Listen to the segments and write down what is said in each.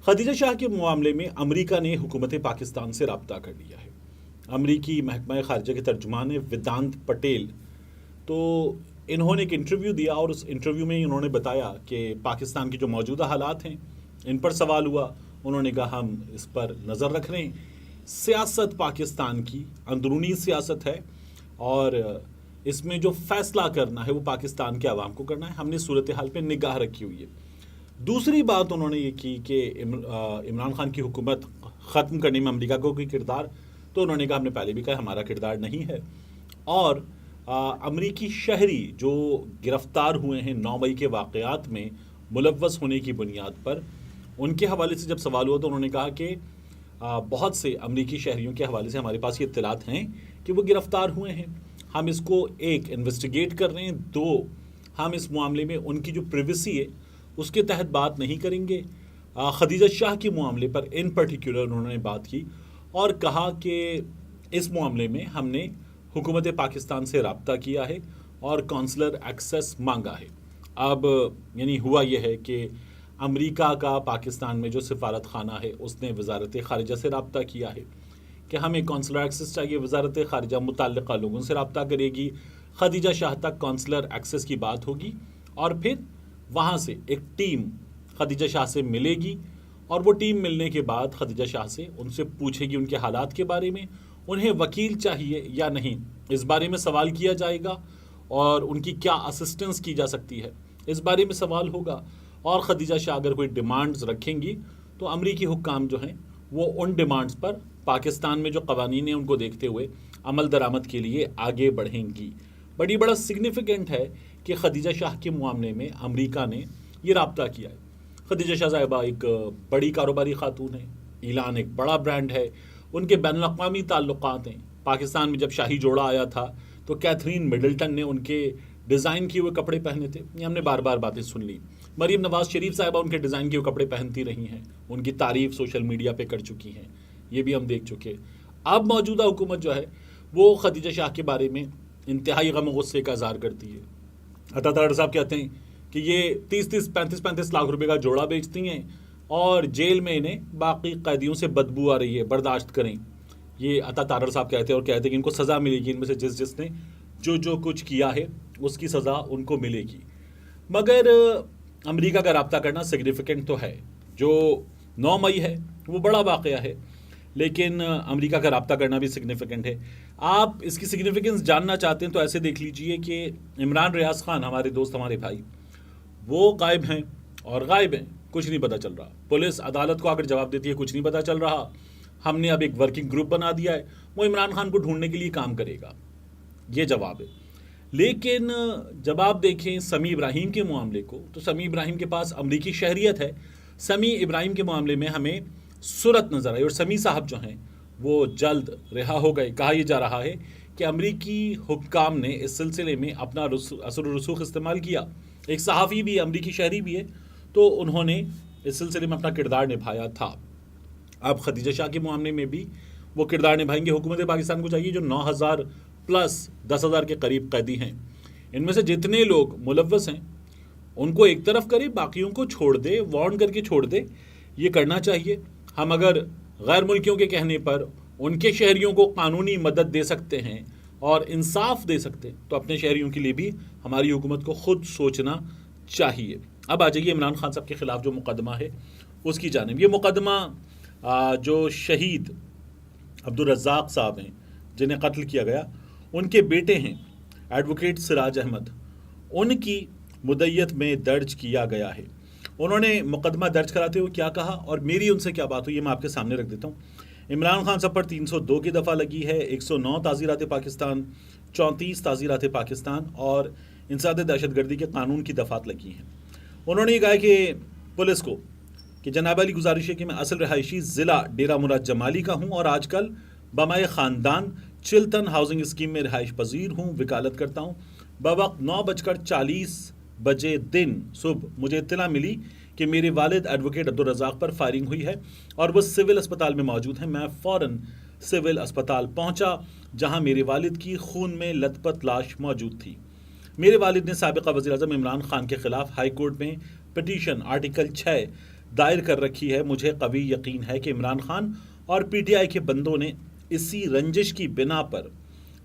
خدیجہ شاہ کے معاملے میں امریکہ نے حکومت پاکستان سے رابطہ کر لیا ہے۔ امریکی محکمہ خارجہ کے ترجمان ویدانت پٹیل، تو انہوں نے ایک انٹرویو دیا اور اس انٹرویو میں انہوں نے بتایا کہ پاکستان کے جو موجودہ حالات ہیں ان پر سوال ہوا۔ انہوں نے کہا ہم اس پر نظر رکھ رہے ہیں، سیاست پاکستان کی اندرونی سیاست ہے اور اس میں جو فیصلہ کرنا ہے وہ پاکستان کے عوام کو کرنا ہے، ہم نے صورتحال پہ نگاہ رکھی ہوئی ہے۔ دوسری بات انہوں نے یہ کی کہ عمران خان کی حکومت ختم کرنے میں امریکہ کو کوئی کردار، تو انہوں نے کہا ہم نے پہلے بھی کہا ہمارا کردار نہیں ہے، اور امریکی شہری جو گرفتار ہوئے ہیں 9 مئی کے واقعات میں ملوث ہونے کی بنیاد پر، ان کے حوالے سے جب سوال ہوا تو انہوں نے کہا کہ بہت سے امریکی شہریوں کے حوالے سے ہمارے پاس یہ اطلاعات ہیں کہ وہ گرفتار ہوئے ہیں، ہم اس کو ایک انویسٹیگیٹ کر رہے ہیں، دو ہم اس معاملے میں ان کی جو پریویسی ہے اس کے تحت بات نہیں کریں گے۔ خدیجہ شاہ کے معاملے پر ان پرٹیکولر انہوں نے بات کی اور کہا کہ اس معاملے میں ہم نے حکومت پاکستان سے رابطہ کیا ہے اور کونسلر ایکسیس مانگا ہے۔ اب یعنی ہوا یہ ہے کہ امریکہ کا پاکستان میں جو سفارت خانہ ہے اس نے وزارت خارجہ سے رابطہ کیا ہے کہ ہمیں کونسلر ایکسیس چاہیے، وزارت خارجہ متعلقہ لوگوں سے رابطہ کرے گی، خدیجہ شاہ تک کونسلر ایکسیس کی بات ہوگی اور پھر وہاں سے ایک ٹیم خدیجہ شاہ سے ملے گی اور وہ ٹیم ملنے کے بعد خدیجہ شاہ سے ان سے پوچھے گی ان کے حالات کے بارے میں، انہیں وکیل چاہیے یا نہیں اس بارے میں سوال کیا جائے گا اور ان کی کیا اسسٹنس کی جا سکتی ہے اس بارے میں سوال ہوگا، اور خدیجہ شاہ اگر کوئی ڈیمانڈز رکھیں گی تو امریکی حکام جو ہیں وہ ان ڈیمانڈز پر پاکستان میں جو قوانین ہیں ان کو دیکھتے ہوئے عمل درآمد کے لیے آگے بڑھیں گی۔ بڑا سگنیفیکنٹ ہے کہ خدیجہ شاہ کے معاملے میں امریکہ نے یہ رابطہ کیا ہے۔ خدیجہ شاہ صاحبہ ایک بڑی کاروباری خاتون ہے، ایلان ایک بڑا برانڈ ہے، ان کے بین الاقوامی تعلقات ہیں۔ پاکستان میں جب شاہی جوڑا آیا تھا تو کیتھرین مڈلٹن نے ان کے ڈیزائن کیے ہوئے کپڑے پہنے تھے، یہ ہم نے بار بار باتیں سن لی۔ مریم نواز شریف صاحبہ ان کے ڈیزائن کیے ہوئے کپڑے پہنتی رہی ہیں، ان کی تعریف سوشل میڈیا پہ کر چکی ہیں، یہ بھی ہم دیکھ چکے۔ اب موجودہ حکومت جو ہے وہ خدیجہ شاہ کے بارے میں انتہائی غم و غصے کا اظہار کرتی ہے۔ عطا طاہر صاحب کہتے ہیں کہ یہ 35 لاکھ روپے کا جوڑا بیچتی ہیں اور جیل میں انہیں باقی قیدیوں سے بدبو آ رہی ہے، برداشت کریں۔ یہ عطا طاہر صاحب کہتے ہیں اور کہتے ہیں کہ ان کو سزا ملے گی، ان میں سے جس نے جو کچھ کیا ہے اس کی سزا ان کو ملے گی۔ مگر امریکہ کا رابطہ کرنا سگنیفیکنٹ تو ہے، جو 9 مئی ہے وہ بڑا واقعہ ہے، لیکن امریکہ کا رابطہ کرنا بھی سگنیفیکنٹ ہے۔ آپ اس کی سگنیفیکنس جاننا چاہتے ہیں تو ایسے دیکھ لیجئے کہ عمران ریاض خان، ہمارے دوست، ہمارے بھائی، وہ غائب ہیں اور غائب ہیں، کچھ نہیں پتہ چل رہا۔ پولیس عدالت کو اگر جواب دیتی ہے کچھ نہیں پتہ چل رہا، ہم نے اب ایک ورکنگ گروپ بنا دیا ہے، وہ عمران خان کو ڈھونڈنے کے لیے کام کرے گا، یہ جواب ہے۔ لیکن جب آپ دیکھیں سمیع ابراہیم کے معاملے کو تو سمیع ابراہیم کے پاس امریکی شہریت ہے۔ سمیع ابراہیم کے معاملے میں ہمیں صورت نظر آئی اور سمیع صاحب جو ہیں وہ جلد رہا ہو گئے۔ کہا یہ جا رہا ہے کہ امریکی حکام نے اس سلسلے میں اپنا اثر و رسوخ استعمال کیا، ایک صحافی بھی ہے، امریکی شہری بھی ہے، تو انہوں نے اس سلسلے میں اپنا کردار نبھایا تھا۔ اب خدیجہ شاہ کے معاملے میں بھی وہ کردار نبھائیں گے۔ حکومت پاکستان کو چاہیے جو 9,000 پلس 10,000 کے قریب قیدی ہیں، ان میں سے جتنے لوگ ملوث ہیں ان کو ایک طرف کرے، باقیوں کو چھوڑ دے، وارن کر کے چھوڑ دے، یہ کرنا چاہیے۔ ہم اگر غیر ملکیوں کے کہنے پر ان کے شہریوں کو قانونی مدد دے سکتے ہیں اور انصاف دے سکتے ہیں تو اپنے شہریوں کے لیے بھی ہماری حکومت کو خود سوچنا چاہیے۔ اب آ جائیے عمران خان صاحب کے خلاف جو مقدمہ ہے اس کی جانب۔ یہ مقدمہ جو شہید عبدالرزاق صاحب ہیں جنہیں قتل کیا گیا، ان کے بیٹے ہیں ایڈوکیٹ سراج احمد، ان کی مدعیت میں درج کیا گیا ہے۔ انہوں نے مقدمہ درج کراتے ہوئے کیا کہا اور میری ان سے کیا بات ہوئی، یہ میں آپ کے سامنے رکھ دیتا ہوں۔ عمران خان صاحب پر 302 کی دفعہ لگی ہے، 109 تعزیرات پاکستان، 34 تعزیرات پاکستان اور انسداد دہشت گردی کے قانون کی دفعات لگی ہیں۔ انہوں نے یہ کہا کہ پولیس کو کہ جناب علی گزارش ہے کہ میں اصل رہائشی ضلع ڈیرہ مراد جمالی کا ہوں اور آج کل بمائے خاندان چلتن ہاؤسنگ اسکیم میں رہائش پذیر ہوں، وکالت کرتا ہوں۔ بوقت 9:40 بجے دن صبح مجھے اطلاع ملی کہ میرے والد ایڈوکیٹ عبدالرزاق پر فائرنگ ہوئی ہے اور وہ سول اسپتال میں موجود ہیں۔ میں فوراً سول اسپتال پہنچا جہاں میرے والد کی خون میں لت پت لاش موجود تھی۔ میرے والد نے سابقہ وزیر اعظم عمران خان کے خلاف ہائی کورٹ میں پٹیشن آرٹیکل 6 دائر کر رکھی ہے. مجھے قوی یقین ہے کہ عمران خان اور پی ٹی آئی کے بندوں نے اسی رنجش کی بنا پر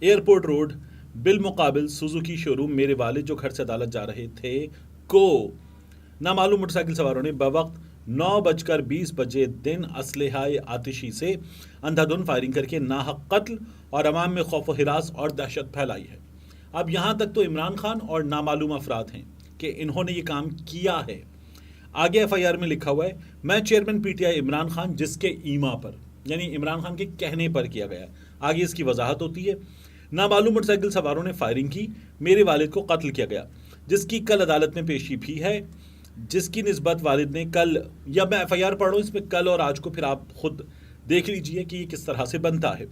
ایئرپورٹ روڈ بالمقابل سوزوکی شو روم میرے والد جو گھر سے عدالت جا رہے تھے کو نامعلوم موٹر سائیکل سواروں نے بوقت 9:20 دن اسلحہ آتشی سے اندھا دھند فائرنگ کر کے ناحق قتل اور عوام میں خوف و ہراس اور دہشت پھیلائی ہے. اب یہاں تک تو عمران خان اور نامعلوم افراد ہیں کہ انہوں نے یہ کام کیا ہے. آگے ایف آئی آر میں لکھا ہوا ہے میں chairman P T I Imran Khan جس کے ایما پر یعنی عمران خان کے کہنے پر کیا گیا. آگے اس کی وضاحت ہوتی ہے نامعلوم موٹر سائیکل سواروں نے فائرنگ کی, میرے والد کو قتل کیا گیا جس کی کل عدالت میں پیشی بھی ہے, جس کی نسبت والد نے کل, یا میں ایف آئی آر پڑھ رہا ہوں اس میں کل اور آج کو, پھر آپ خود دیکھ لیجئے کہ یہ کس طرح سے بنتا ہے,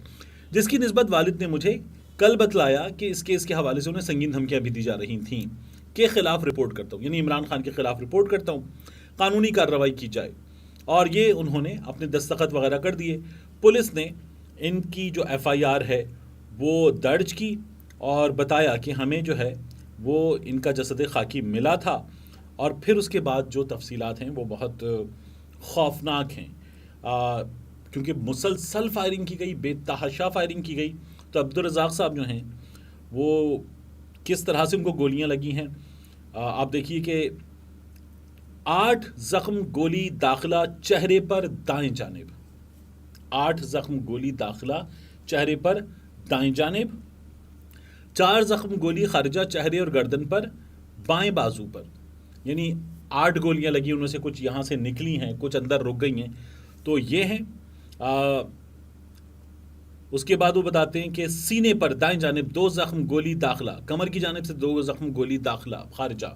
جس کی نسبت والد نے مجھے کل بتلایا کہ اس کیس کے حوالے سے انہیں سنگین دھمکیاں بھی دی جا رہی تھیں کے خلاف رپورٹ کرتا ہوں, یعنی عمران خان کے خلاف رپورٹ کرتا ہوں, قانونی کارروائی کی جائے. اور یہ انہوں نے اپنے دستخط وغیرہ کر دیے. پولیس نے ان کی جو ایف آئی آر ہے وہ درج کی اور بتایا کہ ہمیں جو ہے وہ ان کا جسد خاکی ملا تھا, اور پھر اس کے بعد جو تفصیلات ہیں وہ بہت خوفناک ہیں کیونکہ مسلسل فائرنگ کی گئی, بے تحاشا فائرنگ کی گئی. تو عبدالرزاق صاحب جو ہیں وہ کس طرح سے ان کو گولیاں لگی ہیں آپ دیکھیے کہ 8 زخم گولی داخلہ چہرے پر دائیں جانب, 8 زخم گولی داخلہ چہرے پر دائیں جانب, 4 زخم گولی خارجہ چہرے اور گردن پر بائیں بازو پر, یعنی 8 گولیاں لگی, ان میں سے کچھ یہاں سے نکلی ہیں, کچھ اندر رک گئی ہیں. تو یہ ہیں. اس کے بعد وہ بتاتے ہیں کہ سینے پر دائیں جانب 2 زخم گولی داخلہ, کمر کی جانب سے 2 زخم گولی داخلہ خارجہ,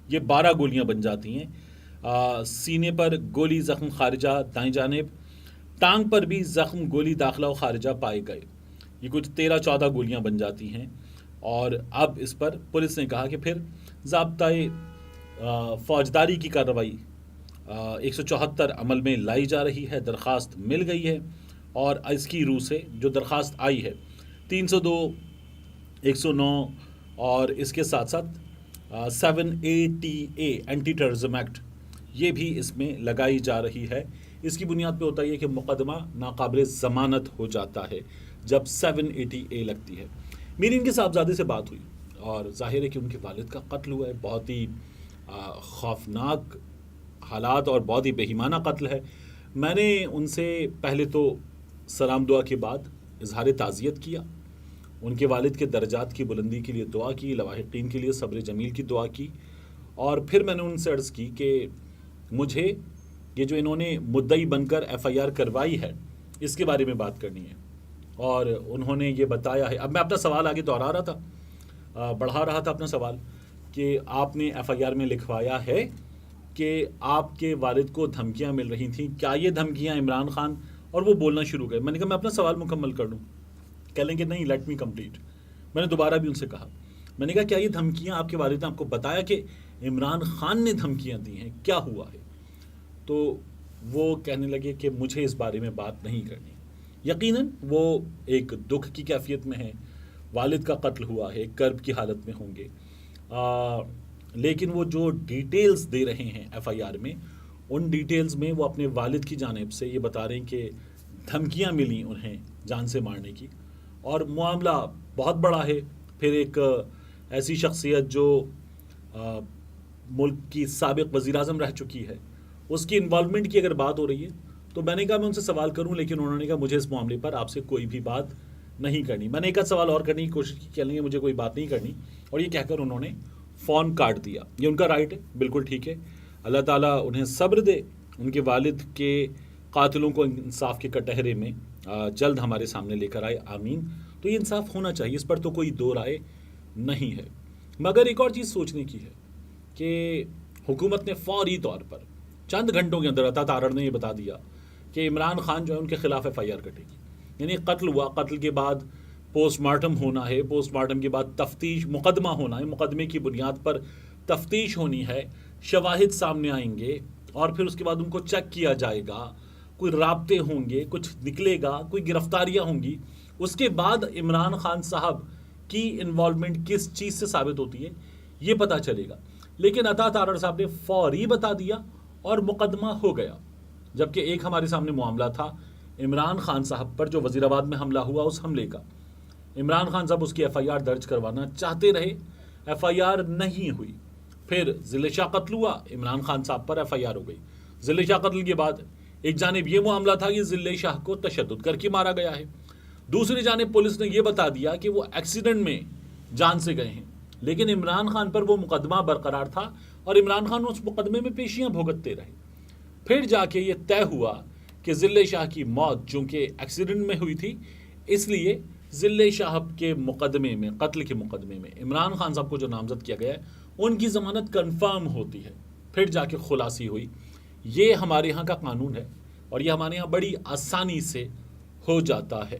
یہ 12 گولیاں بن جاتی ہیں. سینے پر گولی زخم خارجہ دائیں جانب, ٹانگ پر بھی زخم گولی داخلہ و خارجہ پائے گئے, یہ کچھ 13-14 گولیاں بن جاتی ہیں. اور اب اس پر پولیس نے کہا کہ پھر ضابطۂ فوجداری کی کارروائی 174 عمل میں لائی جا رہی ہے. درخواست مل گئی ہے اور اس کی روح سے جو درخواست آئی ہے 302 109 اور اس کے ساتھ ساتھ 7ATA اینٹی ٹیررزم ایکٹ یہ بھی اس میں لگائی جا رہی ہے. اس کی بنیاد پہ ہوتا ہے کہ مقدمہ ناقابل ضمانت ہو جاتا ہے جب 7ATA لگتی ہے. میری ان کے صاحبزادے سے بات ہوئی اور ظاہر ہے کہ ان کے والد کا قتل ہوا ہے, بہت ہی خوفناک حالات اور بہت ہی بےایمانہ قتل ہے. میں نے ان سے پہلے تو سلام دعا کے بعد اظہار تعزیت کیا, ان کے والد کے درجات کی بلندی کے لیے دعا کی, لواحقین کے لیے صبر جمیل کی دعا کی, اور پھر میں نے ان سے عرض کی کہ مجھے یہ جو انہوں نے مدعی بن کر ایف آئی آر کروائی ہے اس کے بارے میں بات کرنی ہے. اور انہوں نے یہ بتایا ہے, اب میں اپنا سوال آگے دوہرا رہا تھا, بڑھا رہا تھا اپنا سوال کہ آپ نے ایف آئی آر میں لکھوایا ہے کہ آپ کے والد کو دھمکیاں مل رہی تھیں, کیا یہ دھمکیاں عمران خان, اور وہ بولنا شروع گئے. میں نے کہا میں اپنا سوال مکمل کر لوں, کہہ لیں کہ نہیں لیٹ می کمپلیٹ. میں نے دوبارہ بھی ان سے کہا, میں نے کہا کیا یہ دھمکیاں آپ کے والد نے آپ کو بتایا کہ عمران خان نے دھمکیاں دی ہیں, کیا ہوا ہے؟ تو وہ کہنے لگے کہ مجھے اس بارے میں بات نہیں کرنی. یقیناً وہ ایک دکھ کی کیفیت میں ہیں, والد کا قتل ہوا ہے, کرب کی حالت میں ہوں گے, لیکن وہ جو ڈیٹیلز دے رہے ہیں ایف آئی آر میں, ان ڈیٹیلز میں وہ اپنے والد کی جانب سے یہ بتا رہے ہیں کہ دھمکیاں ملیں انہیں جان سے مارنے کی, اور معاملہ بہت بڑا ہے. پھر ایک ایسی شخصیت جو ملک کی سابق وزیر اعظم رہ چکی ہے, اس کی انوالومنٹ کی اگر بات ہو رہی ہے تو میں نے کہا میں ان سے سوال کروں, لیکن انہوں نے کہا مجھے اس معاملے پر آپ سے کوئی بھی بات نہیں کرنی. میں نے ایک سوال اور کرنے کی کوشش کی, کہہ لیں گے مجھے کوئی بات نہیں کرنی, اور یہ کہہ کر انہوں نے فون کاٹ دیا. یہ ان کا رائٹ ہے, بالکل ٹھیک ہے. اللہ تعالیٰ انہیں صبر دے, ان کے والد کے قاتلوں کو انصاف کے کٹہرے میں جلد ہمارے سامنے لے کر آئے, آمین. تو یہ انصاف ہونا چاہیے, اس پر تو کوئی دو رائے نہیں ہے. مگر ایک اور چیز سوچنے کی ہے کہ حکومت نے فوری طور پر چند گھنٹوں کے اندر عطا تارڑ نے یہ بتا دیا کہ عمران خان جو ہے ان کے خلاف ایف آئی آر کٹے گی. یعنی قتل ہوا, قتل کے بعد پوسٹ مارٹم ہونا ہے, پوسٹ مارٹم کے بعد تفتیش, مقدمہ ہونا ہے, مقدمے کی بنیاد پر تفتیش ہونی ہے, شواہد سامنے آئیں گے, اور پھر اس کے بعد ان کو چیک کیا جائے گا, کوئی رابطے ہوں گے, کچھ نکلے گا, کوئی گرفتاریاں ہوں گی. اس کے بعد عمران خان صاحب کی انوالومنٹ کس چیز سے ثابت ہوتی ہے یہ پتہ چلے گا. لیکن عطا تارڑ صاحب نے فوری بتا دیا, اور مقدمہ ہو گیا. جبکہ ایک ہمارے سامنے معاملہ تھا عمران خان صاحب پر جو وزیر آباد میں حملہ ہوا اس حملے کا. عمران خان صاحب اس کی ایف آئی آر درج کروانا چاہتے رہے, ایف آئی آر نہیں ہوئی. پھر ذل شاہ قتل ہوا, عمران خان صاحب پر ایف آئی آر ہو گئی. ذل شاہ قتل کے بعد ایک جانب یہ معاملہ تھا کہ ذل شاہ کو تشدد کر کے مارا گیا ہے, دوسری جانب پولیس نے یہ بتا دیا کہ وہ ایکسیڈنٹ میں جان سے گئے ہیں, لیکن عمران خان پر وہ مقدمہ برقرار تھا اور عمران خان اس مقدمے میں پیشیاں بھگتتے رہے. پھر جا کے یہ طے ہوا کہ ذل شاہ کی موت چونکہ ایکسیڈنٹ میں ہوئی تھی, اس لیے ذل شاہ کے مقدمے میں, قتل کے مقدمے میں عمران خان صاحب کو جو نامزد کیا گیا ہے ان کی ضمانت کنفرم ہوتی ہے. پھر جا کے خلاصی ہوئی. یہ ہمارے ہاں کا قانون ہے اور یہ ہمارے ہاں بڑی آسانی سے ہو جاتا ہے.